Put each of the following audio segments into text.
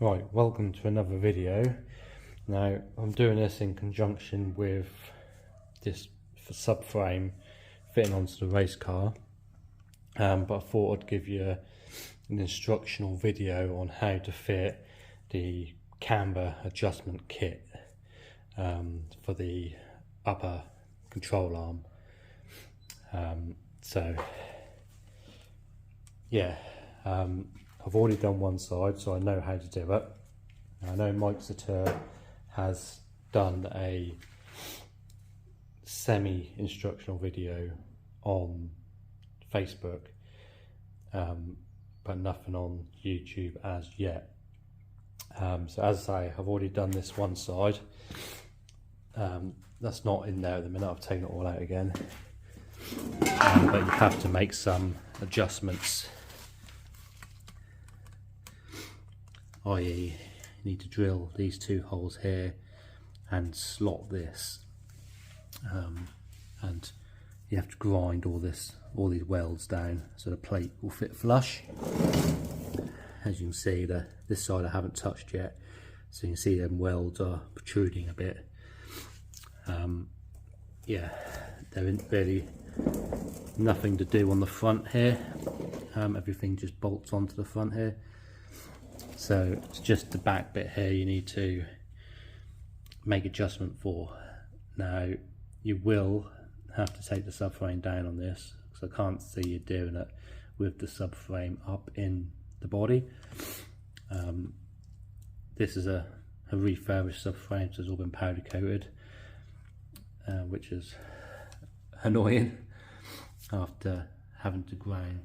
Right, welcome to another video. Now I'm doing this in conjunction with this subframe fitting onto the race car, but I thought I'd give you an instructional video on how to fit the camber adjustment kit for the upper control arm. I've already done one side, so I know how to do it. I know Mike Satur has done a semi-instructional video on Facebook, but nothing on YouTube as yet. So as I say, I've already done this one side. That's not in there at the minute, I've taken it all out again. But you have to make some adjustments. I.e., you need to drill these two holes here and slot this, and you have to grind all these welds down so the plate will fit flush. As you can see, this side I haven't touched yet, so you can see them welds are protruding a bit. There isn't really nothing to do on the front here. Everything just bolts onto the front here. So it's just the back bit here you need to make adjustment for. Now you will have to take the subframe down on this, because I can't see you doing it with the subframe up in the body. This is a refurbished subframe, so it's all been powder coated, which is annoying after having to grind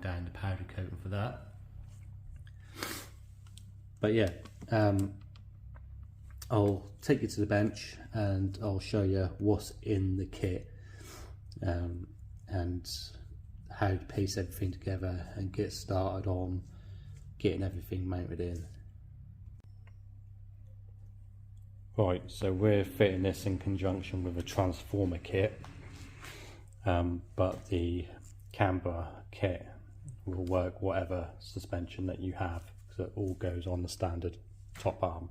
down the powder coating for that. But yeah, I'll take you to the bench and I'll show you what's in the kit, and how to piece everything together and get started on getting everything mounted in. Right, so we're fitting this in conjunction with a transformer kit, but the camber kit will work whatever suspension that you have, because it all goes on the standard top arm.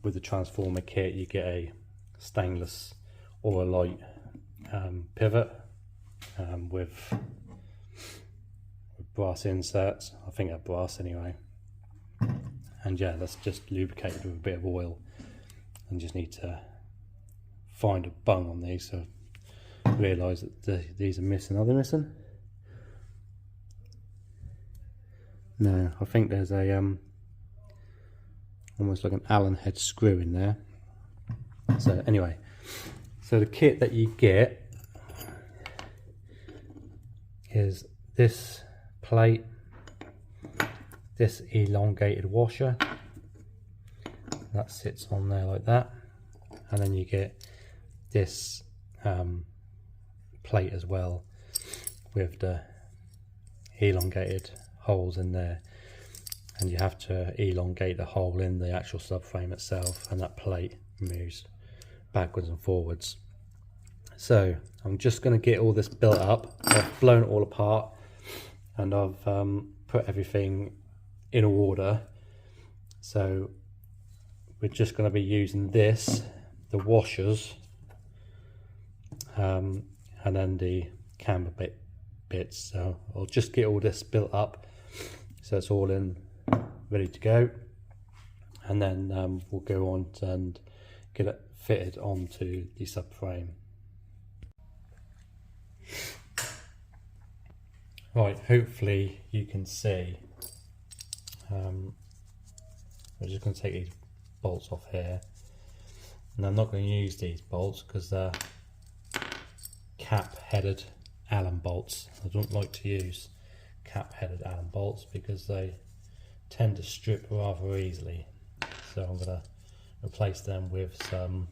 With the transformer kit you get a stainless or a light pivot with brass inserts. I think they're brass anyway, and yeah, that's just lubricated with a bit of oil, and just need to find a bung on these. So I realise that these are missing. Are they missing? No, I think there's a almost like an Allen head screw in there. So anyway, so the kit that you get is this plate, this elongated washer that sits on there like that, and then you get this plate as well with the elongated holes in there, and you have to elongate the hole in the actual subframe itself, and that plate moves backwards and forwards. So I'm just going to get all this built up. I've blown it all apart and I've put everything in order. So we're just going to be using this, the washers, and then the camber bits. So I'll just get all this built up so it's all in, ready to go, and then we'll go on and get it fitted onto the subframe. Right, hopefully you can see. We're just going to take these bolts off here, and I'm not going to use these bolts because they're cap-headed Allen bolts. I don't like to use cap-headed Allen bolts because they tend to strip rather easily, so I'm going to replace them with some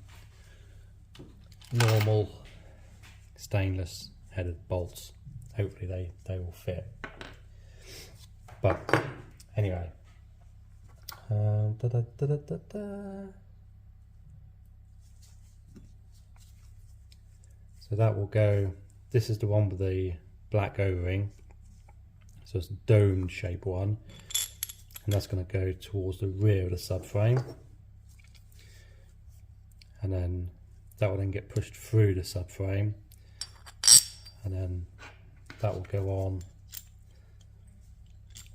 normal stainless headed bolts. Hopefully they will fit. But anyway, so that will go. This is the one with the black O-ring, so it's a domed shape one, and that's going to go towards the rear of the subframe, and then that will then get pushed through the subframe, and then that will go on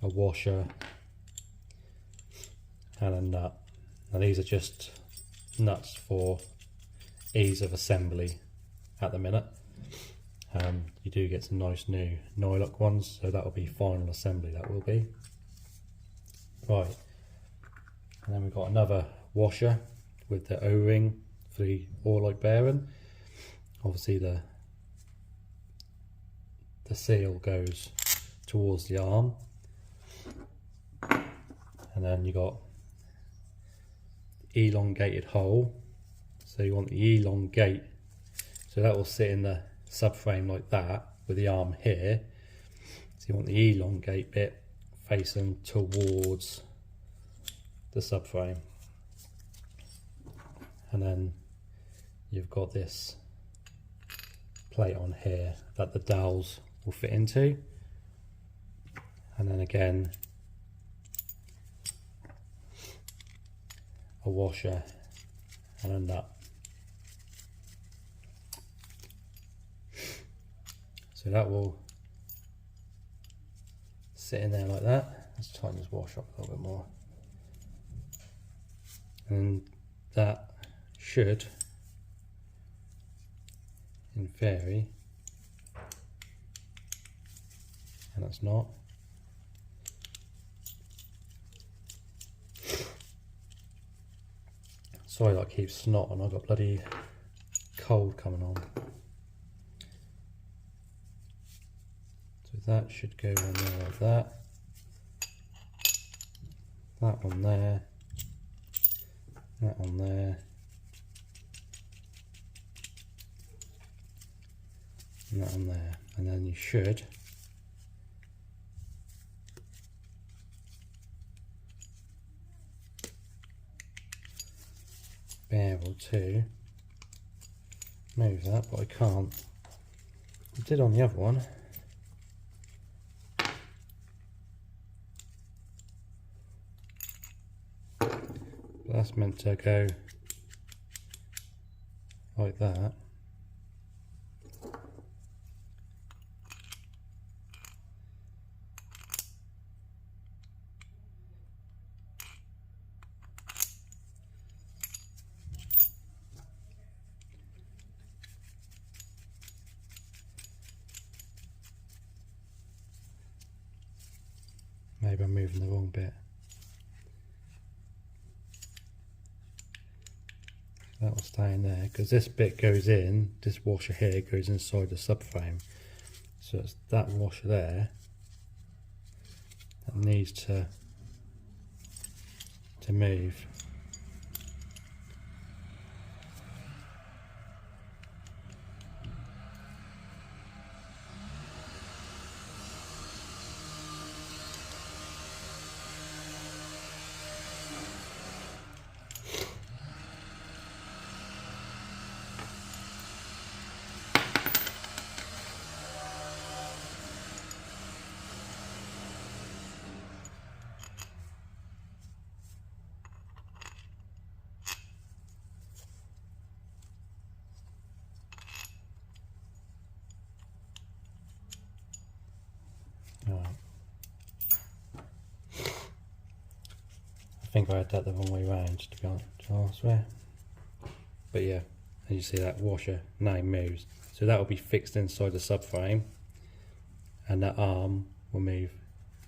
a washer and a nut. Now these are just nuts for ease of assembly at the minute. You do get some nice new nylock ones, so that will be final assembly, that will be. Right, and then we've got another washer with the O-ring for the oar-like bearing. Obviously the seal goes towards the arm, and then you got elongated hole, so you want the elongate, so that will sit in the subframe like that with the arm here. So you want the elongate bit facing towards the subframe, and then you've got this plate on here that the dowels will fit into, and then again a washer and a nut. So that will sit in there like that. Let's tighten this washer up a little bit more, and that should, in theory, and that's not. Sorry that I keep snotting, I've got bloody cold coming on. So that should go on there like that. That one there. That one there. And that one there. And then you should be able to move that, but I can't. I did on the other one. But that's meant to go like that. Maybe I'm moving the wrong bit. That will stay in there because this bit goes in, this washer here goes inside the subframe. So it's that washer there that needs to move. I think I had that the wrong way round, to be honest with. But yeah, as you see, that washer now moves. So that will be fixed inside the subframe, and that arm will move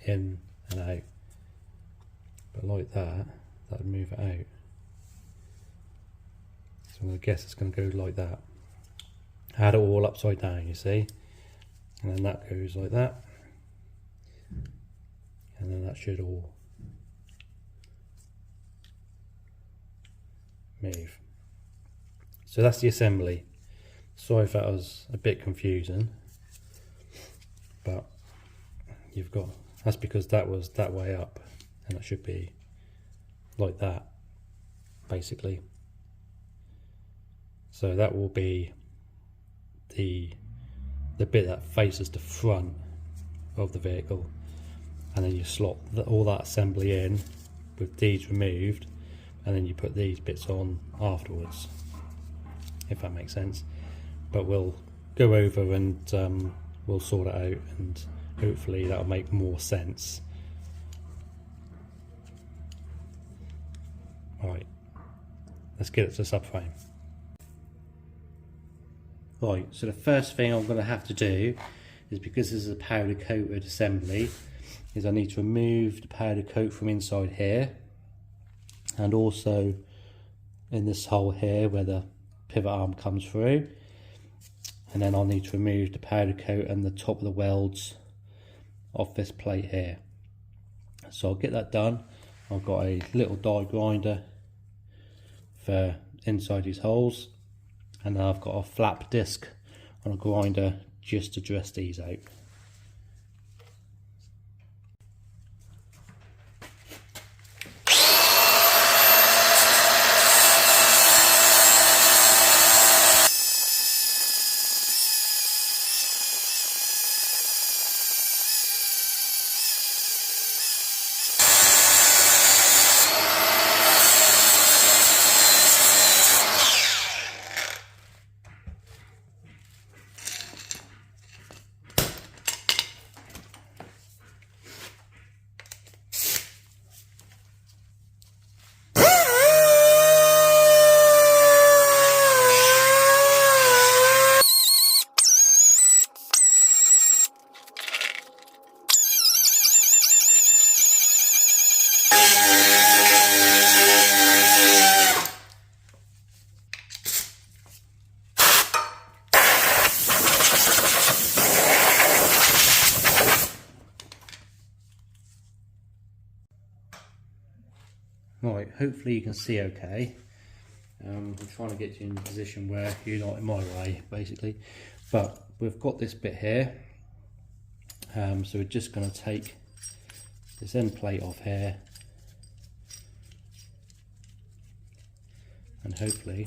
in and out. But like that, that would move it out. So I'm going to guess it's going to go like that. I had it all upside down, you see. And then that goes like that. And then that should all move. So that's the assembly. Sorry if that was a bit confusing, but you've got, that's because that was that way up, and it should be like that basically. So that will be the bit that faces the front of the vehicle, and then you slot all that assembly in with these removed, and then you put these bits on afterwards, if that makes sense. But we'll go over and we'll sort it out, and hopefully that'll make more sense. Right, let's get it to the subframe. Right, so the first thing I'm going to have to do is, because this is a powder coated assembly, is I need to remove the powder coat from inside here, and also in this hole here where the pivot arm comes through, and then I'll need to remove the powder coat and the top of the welds off this plate here. So I'll get that done. I've got a little die grinder for inside these holes, and then I've got a flap disc on a grinder just to dress these out. Right, hopefully you can see okay. I'm trying to get you in a position where you're not in my way, basically. But we've got this bit here, so we're just going to take this end plate off here, and hopefully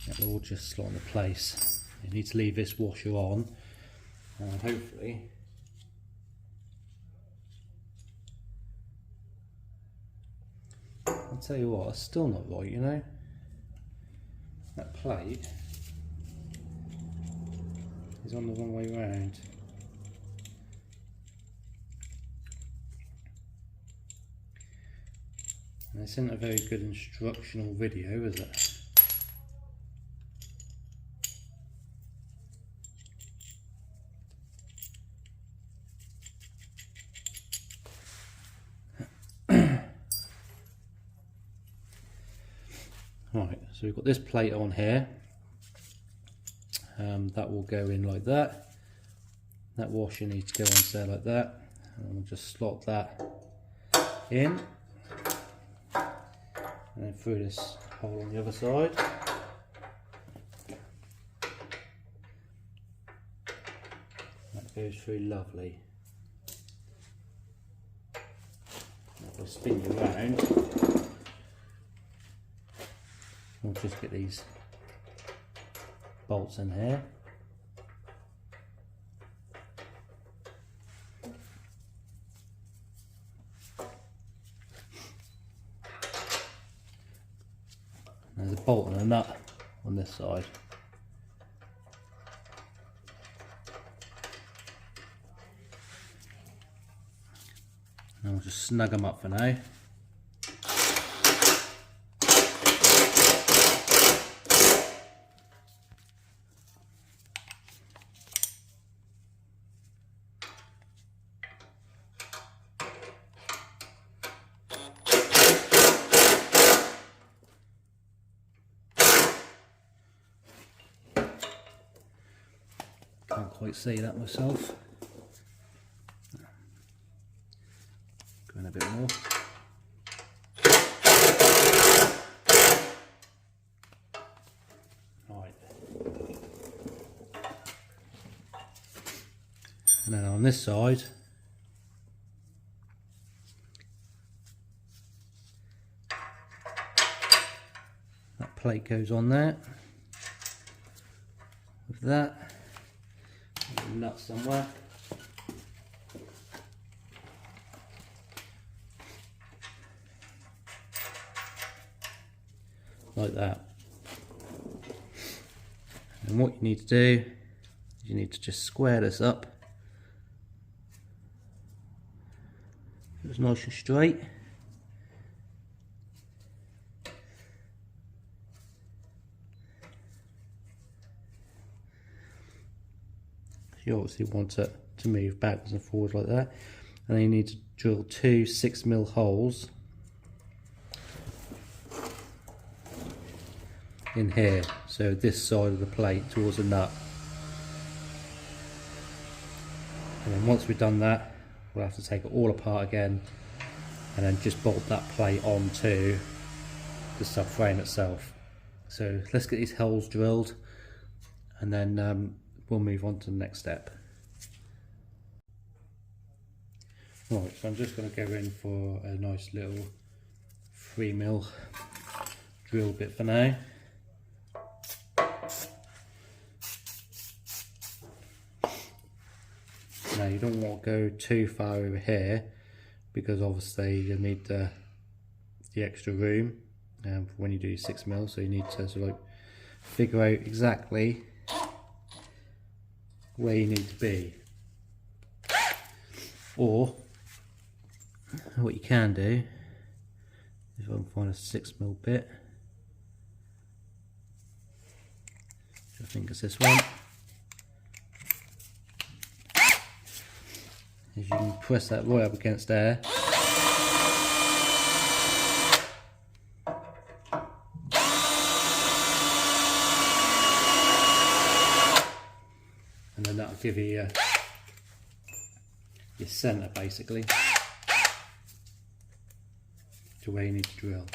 it'll all just slot into place. You need to leave this washer on, and hopefully I'll tell you what, it's still not right, you know. That plate is on the wrong way round. And this isn't a very good instructional video, is it? Right, so we've got this plate on here, that will go in like that. That washer needs to go on there like that, and we'll just slot that in, and then through this hole on the other side. That goes through lovely. If I spin you around, we'll just get these bolts in here. There's a bolt and a nut on this side. And we'll just snug them up for now. Can't quite see that myself. Go in a bit more. Right. And then on this side, that plate goes on there. With that, nut somewhere. like that. And what you need to do is you need to just square this up. It's nice and straight. You obviously want it to move backwards and forwards like that. And then you need to drill 2 6mm holes in here, so this side of the plate towards the nut. And then once we've done that, we'll have to take it all apart again and then just bolt that plate onto the subframe itself. So let's get these holes drilled and then we'll move on to the next step. Right, so I'm just going to go in for a nice little 3mm drill bit for now. Now you don't want to go too far over here because obviously you need the extra room for when you do 6mm, so you need to sort of like figure out exactly where you need to be. Or what you can do, if I can find a 6mm bit, which I think is this one, is you can press that right up against there. And then that'll give you your centre basically to where you need to drill.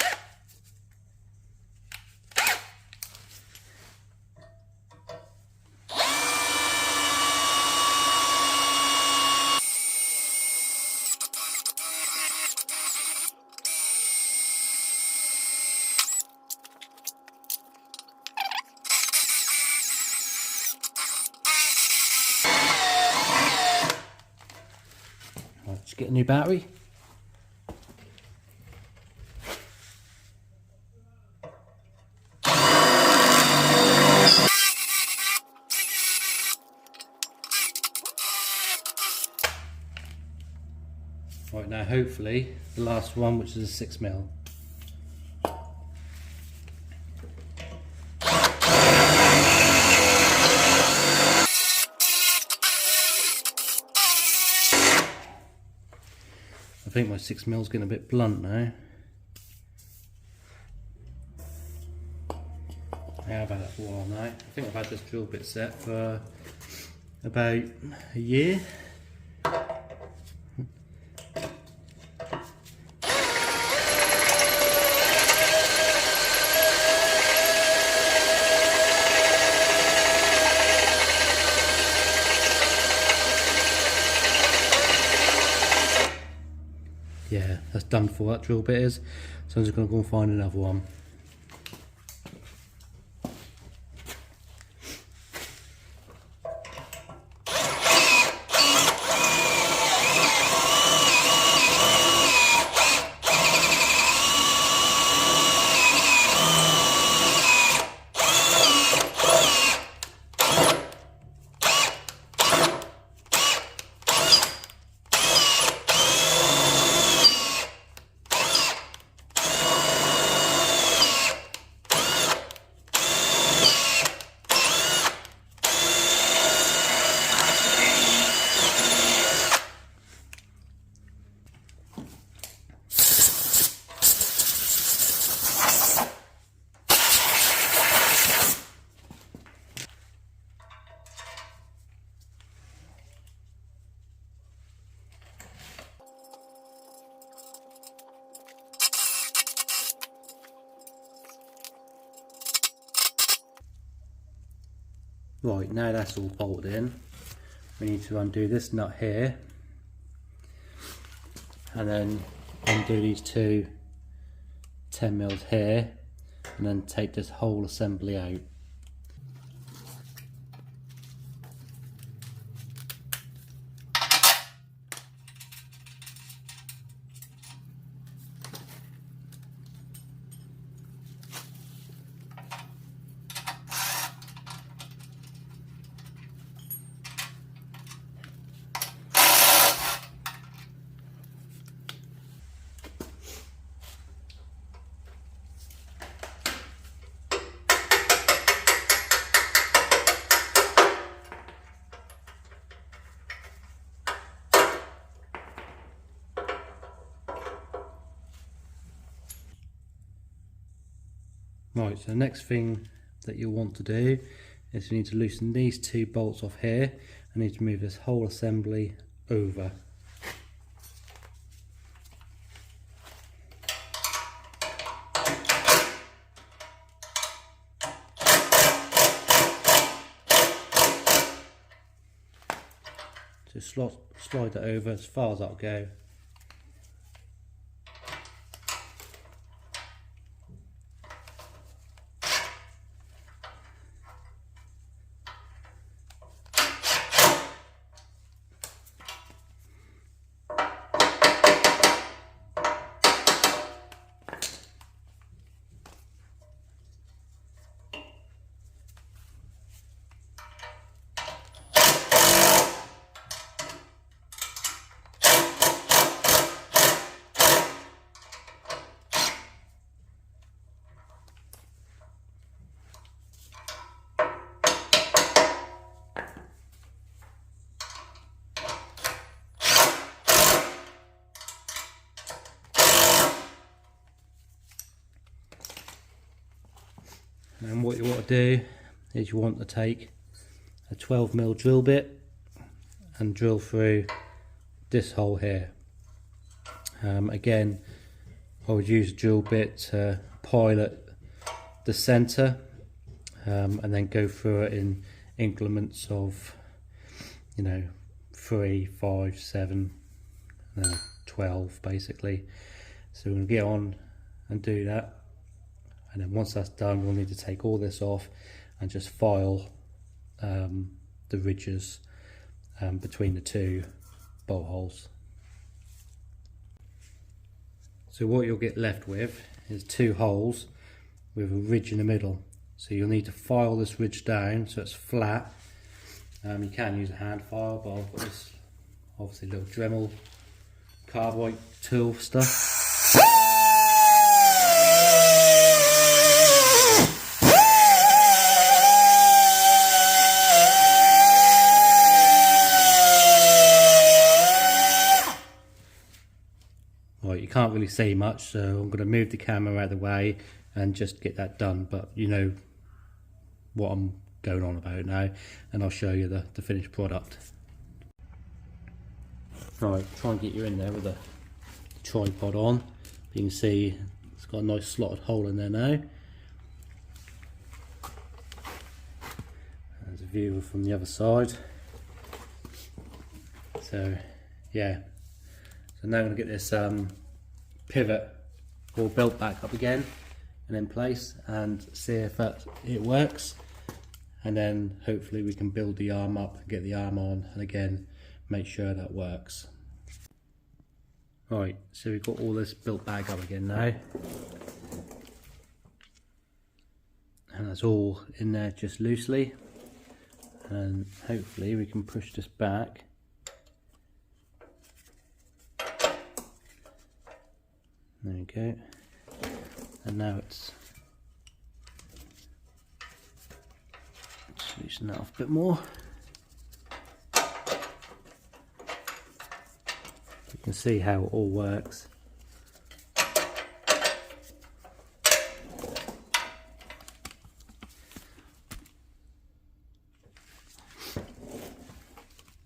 Just get a new battery. Right, now hopefully the last one, which is a 6mm. I think my 6mm is getting a bit blunt now. I have had it for a while now. I think I've had this drill bit set for about a year. Yeah, that's done for, that drill bit is. So I'm just going to go and find another one. Right, now that's all bolted in, we need to undo this nut here and then undo these 2 10mm here and then take this whole assembly out. Right, so the next thing that you'll want to do is you need to loosen these two bolts off here. I need to move this whole assembly over. So slide it over as far as that'll go. And what you want to do is you want to take a 12mm drill bit and drill through this hole here. Again, I would use a drill bit to pilot the centre and then go through it in increments of, 3, 5, 7, 12 basically. So we're going to get on and do that. And then once that's done, we'll need to take all this off and just file the ridges between the two bolt holes. So what you'll get left with is two holes with a ridge in the middle. So you'll need to file this ridge down so it's flat. You can use a hand file, but I've got this obviously little Dremel carbide tool stuff. Right, you can't really see much, so I'm going to move the camera out of the way and just get that done, but you know what I'm going on about now, and I'll show you the finished product. Right, try and get you in there with the tripod on. You can see it's got a nice slotted hole in there now. There's a view from the other side. So yeah, so now I'm going to get this pivot all built back up again and in place and see if it works, and then hopefully we can build the arm up and get the arm on, and again make sure that works. Right, so we've got all this built back up again now, and that's all in there just loosely, and hopefully we can push this back. There we go, and now let's loosen that off a bit more. You can see how it all works.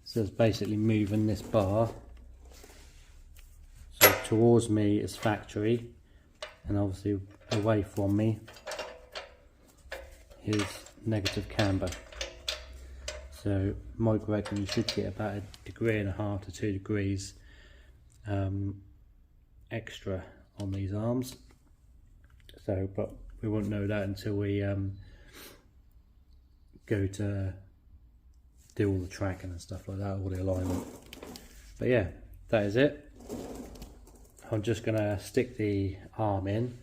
So it's basically moving this bar. So towards me is factory, and obviously away from me is negative camber. So Mike reckon you should get about 1.5 degrees to 2 degrees extra on these arms. So, but we won't know that until we go to do all the tracking and stuff like that, all the alignment. But yeah, that is it. I'm just gonna stick the arm in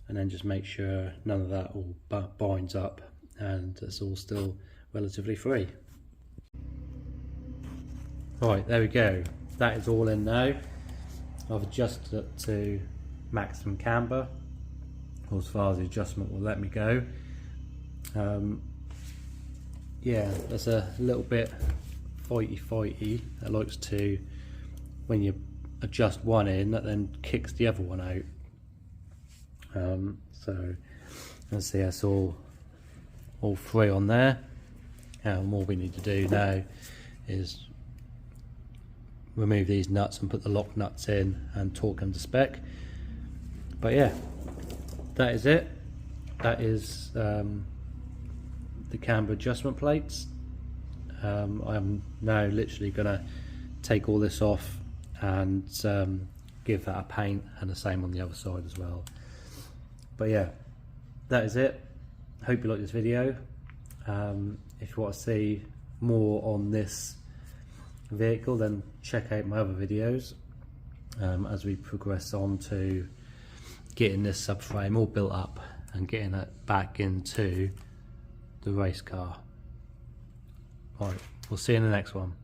and then just make sure none of that all binds up and it's all still relatively free. Right, there we go. That is all in now. I've adjusted it to maximum camber, or as far as the adjustment will let me go. Yeah, there's a little bit fighty. That likes to, when you adjust one in, that then kicks the other one out. So And see, that's all three on there. And all we need to do now is remove these nuts and put the lock nuts in and torque them to spec. But yeah, that is it. That is the camber adjustment plates. I'm now literally gonna take all this off and give that a paint, and the same on the other side as well. But yeah, that is it. Hope you like this video. If you want to see more on this vehicle, then check out my other videos as we progress on to getting this subframe all built up and getting it back into the race car. Right, we'll see you in the next one.